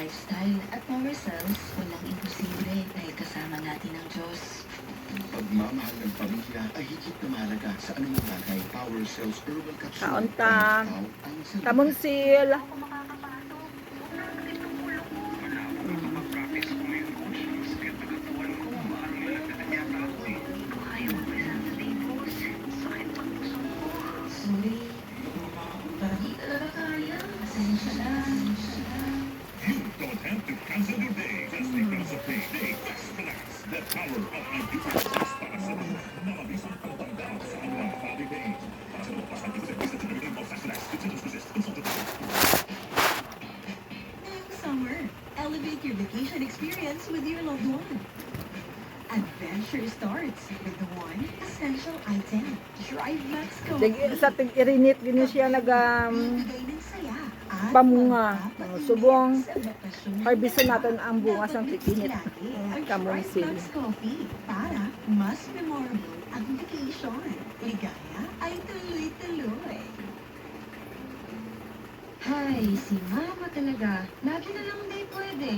lifestyle at power cells, walang imposible dahil kasama natin ang Diyos. Pagmamahal ng pamilya ay higit na mahalaga sa anumang bagay. Power Cells Herbal Capsule. Kaunta. Ang sagot. Tamonsil. Sorry, parang di talaga kaya. Pasensya na. You don't have to cancel your day just because of Payday Flex Relax. The power of anti-flex para sa mga nalabisang pagtanda sa kanilang holiday. Para sa lupas ng tigil-tigil sa tinagin of Flex Relax, consult Ngayong summer, elevate your vacation experience with your loved one. Adventure starts with the one essential item. Drive Max Coffee. Sa tig-irinit, gini siya Bibigay ng saya at pamunga. magpapatibay Subong, sa bakasyon ng harvestin iba. natin ang bunga sa Dapat tikinit. lagi ang Kamonsil. Drive Max Coffee para mas memorable ang vacation. Ligaya ay tuloy-tuloy. Hay, si Mama talaga. Lagi na lang hindi pwede.